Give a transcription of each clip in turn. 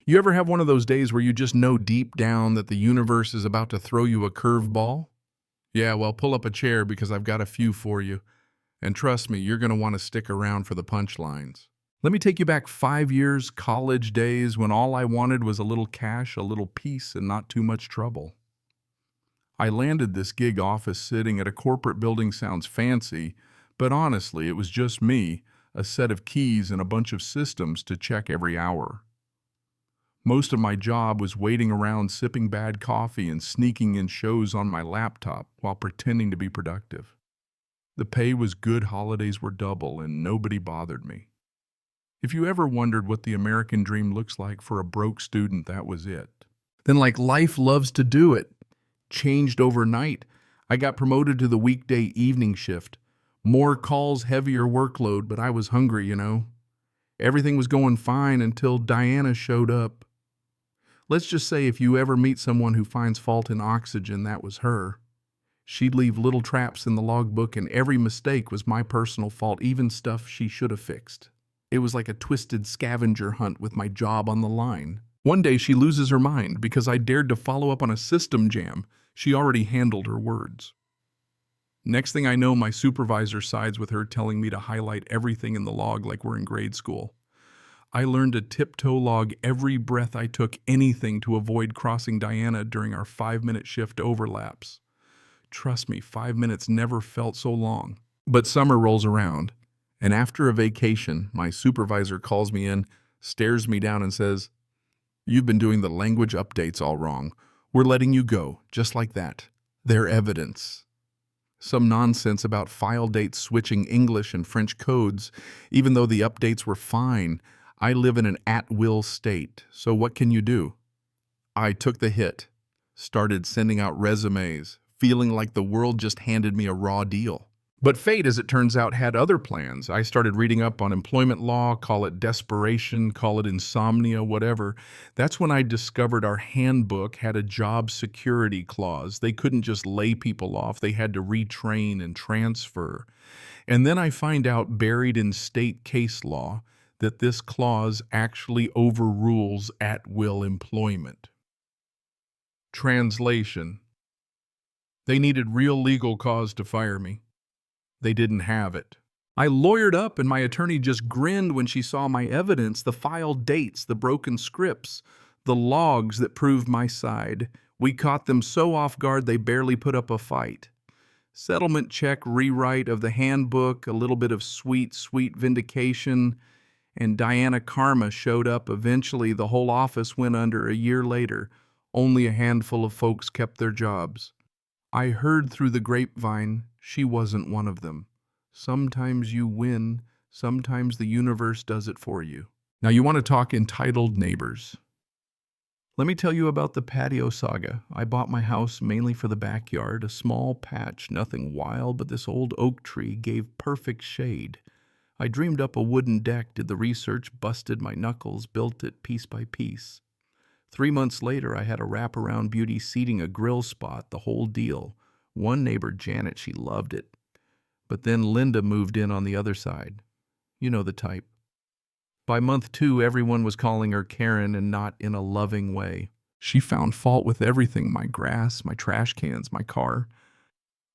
You ever have one of those days where you just know deep down that the universe is about to throw you a curveball? Yeah, well, pull up a chair because I've got a few for you. And trust me, you're going to want to stick around for the punchlines. Let me take you back 5 years, college days, when all I wanted was a little cash, a little peace, and not too much trouble. I landed this gig office sitting at a corporate building sounds fancy, but honestly, it was just me, a set of keys, and a bunch of systems to check every hour. Most of my job was waiting around sipping bad coffee and sneaking in shows on my laptop while pretending to be productive. The pay was good, holidays were double, and nobody bothered me. If you ever wondered what the American dream looks like for a broke student, that was it. Then, like life loves to do it, changed overnight. I got promoted to the weekday evening shift. More calls, heavier workload, but I was hungry, you know. Everything was going fine until Diana showed up. Let's just say if you ever meet someone who finds fault in oxygen, that was her. She'd leave little traps in the logbook, and every mistake was my personal fault, even stuff she should have fixed. It was like a twisted scavenger hunt with my job on the line. One day she loses her mind because I dared to follow up on a system jam. She already handled her words. Next thing I know, my supervisor sides with her, telling me to highlight everything in the log like we're in grade school. I learned to tiptoe log every breath I took, anything to avoid crossing Diana during our 5-minute shift overlaps. Trust me, 5 minutes never felt so long. But summer rolls around, and after a vacation, my supervisor calls me in, stares me down, and says, "You've been doing the language updates all wrong. We're letting you go," just like that. They're evidence. Some nonsense about file dates switching English and French codes, even though the updates were fine. I live in an at-will state, so what can you do? I took the hit, started sending out resumes, feeling like the world just handed me a raw deal. But fate, as it turns out, had other plans. I started reading up on employment law, call it desperation, call it insomnia, whatever. That's when I discovered our handbook had a job security clause. They couldn't just lay people off. They had to retrain and transfer. And then I find out, buried in state case law, that this clause actually overrules at-will employment. Translation: they needed real legal cause to fire me. They didn't have it. I lawyered up, and my attorney just grinned when she saw my evidence, the file dates, the broken scripts, the logs that proved my side. We caught them so off guard they barely put up a fight. Settlement check, rewrite of the handbook, a little bit of sweet, sweet vindication, and Diana Karma showed up. Eventually, the whole office went under a year later. Only a handful of folks kept their jobs. I heard through the grapevine she wasn't one of them. Sometimes you win, sometimes the universe does it for you. Now you want to talk entitled neighbors. Let me tell you about the Patio saga. I bought my house mainly for the backyard, a small patch, nothing wild, but this old oak tree gave perfect shade. I dreamed up a wooden deck, did the research, busted my knuckles, built it piece by piece. 3 months later, I had a wraparound beauty seating, a grill spot, the whole deal. One neighbor, Janet, she loved it. But then Linda moved in on the other side. You know the type. By month 2, everyone was calling her Karen, and not in a loving way. She found fault with everything, my grass, my trash cans, my car.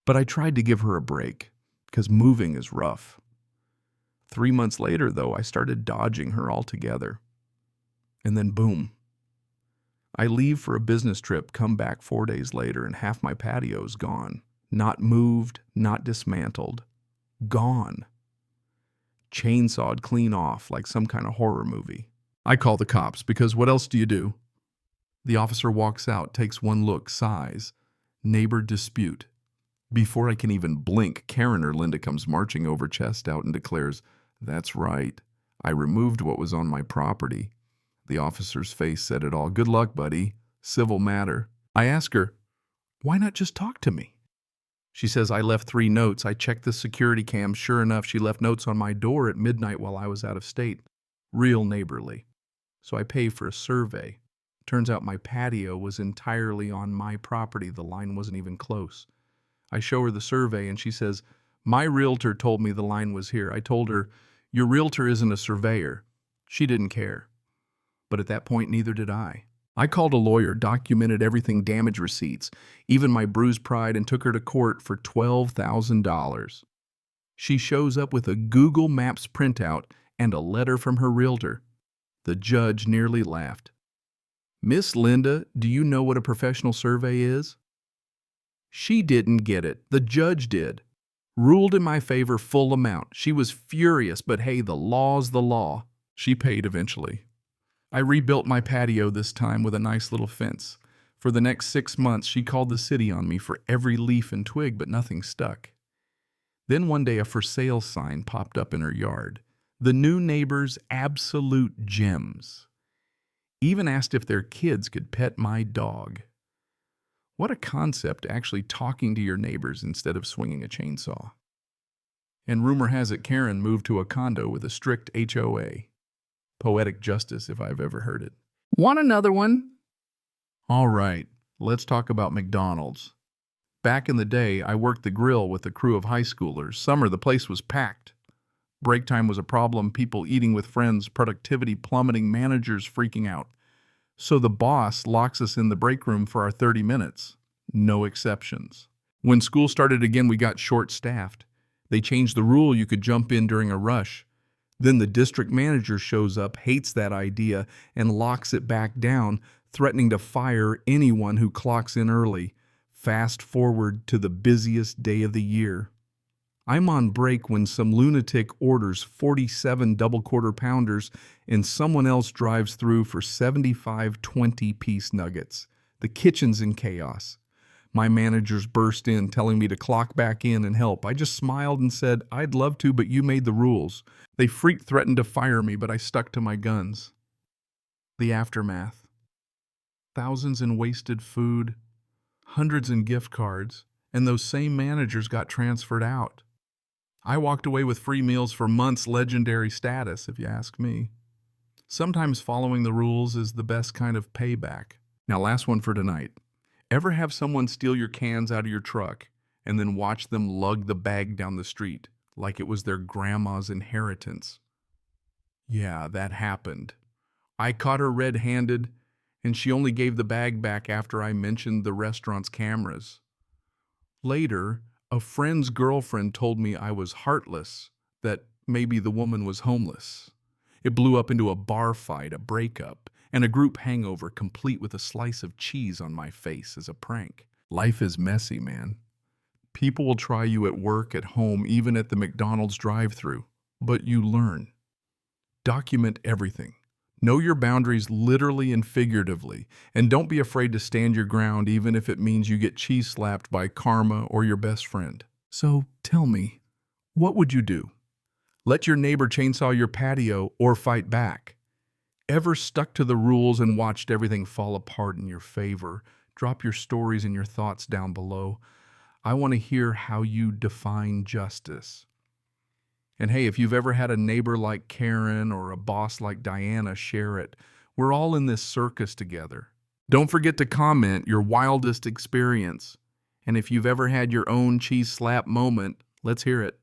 But I tried to give her a break, because moving is rough. 3 months later, though, I started dodging her altogether. And then boom. I leave for a business trip, come back 4 days later, and half my patio's gone. Not moved, not dismantled. Gone. Chainsawed clean off like some kind of horror movie. I call the cops, because what else do you do? The officer walks out, takes one look, sighs. Neighbor dispute. Before I can even blink, Karen or Linda comes marching over, chest out, and declares, "That's right. I removed what was on my property." The officer's face said it all. "Good luck, buddy. Civil matter." I ask her, "Why not just talk to me?" She says, "I left 3 notes. I checked the security cam. Sure enough, she left notes on my door at midnight while I was out of state." Real neighborly. So I pay for a survey. Turns out my patio was entirely on my property. The line wasn't even close. I show her the survey, and she says, "My realtor told me the line was here." I told her, "Your realtor isn't a surveyor." She didn't care. But at that point, neither did I. I called a lawyer, documented everything, damage receipts, even my bruised pride, and took her to court for $12,000. She shows up with a Google Maps printout and a letter from her realtor. The judge nearly laughed. "Miss Linda, do you know what a professional survey is?" She didn't get it. The judge did. Ruled in my favor, full amount. She was furious, but hey, the law's the law. She paid eventually. I rebuilt my patio this time with a nice little fence. For the next 6 months, she called the city on me for every leaf and twig, but nothing stuck. Then one day a for sale sign popped up in her yard. The new neighbors, absolute gems. Even asked if their kids could pet my dog. What a concept, actually talking to your neighbors instead of swinging a chainsaw. And rumor has it Karen moved to a condo with a strict HOA. Poetic justice, if I've ever heard it. Want another one? All right, let's talk about McDonald's. Back in the day, I worked the grill with a crew of high schoolers. Summer, the place was packed. Break time was a problem, people eating with friends, productivity plummeting, managers freaking out. So the boss locks us in the break room for our 30 minutes. No exceptions. When school started again, we got short-staffed. They changed the rule you could jump in during a rush. Then the district manager shows up, hates that idea, and locks it back down, threatening to fire anyone who clocks in early. Fast forward to the busiest day of the year. I'm on break when some lunatic orders 47 double quarter pounders and someone else drives through for 75 20-piece nuggets. The kitchen's in chaos. My managers burst in, telling me to clock back in and help. I just smiled and said, "I'd love to, but you made the rules." They freaked, threatened to fire me, but I stuck to my guns. The aftermath. Thousands in wasted food, hundreds in gift cards, and those same managers got transferred out. I walked away with free meals for months, legendary status, if you ask me. Sometimes following the rules is the best kind of payback. Now, last one for tonight. Ever have someone steal your cans out of your truck and then watch them lug the bag down the street like it was their grandma's inheritance? Yeah, that happened. I caught her red-handed, and she only gave the bag back after I mentioned the restaurant's cameras. Later, a friend's girlfriend told me I was heartless, that maybe the woman was homeless. It blew up into a bar fight, a breakup, and a group hangover complete with a slice of cheese on my face as a prank. Life is messy, man. People will try you at work, at home, even at the McDonald's drive-thru, but you learn. Document everything. Know your boundaries literally and figuratively, and don't be afraid to stand your ground even if it means you get cheese slapped by karma or your best friend. So tell me, what would you do? Let your neighbor chainsaw your patio or fight back? Ever stuck to the rules and watched everything fall apart in your favor? Drop your stories and your thoughts down below. I want to hear how you define justice. And hey, if you've ever had a neighbor like Karen or a boss like Diana, share it. We're all in this circus together. Don't forget to comment your wildest experience. And if you've ever had your own cheese slap moment, let's hear it.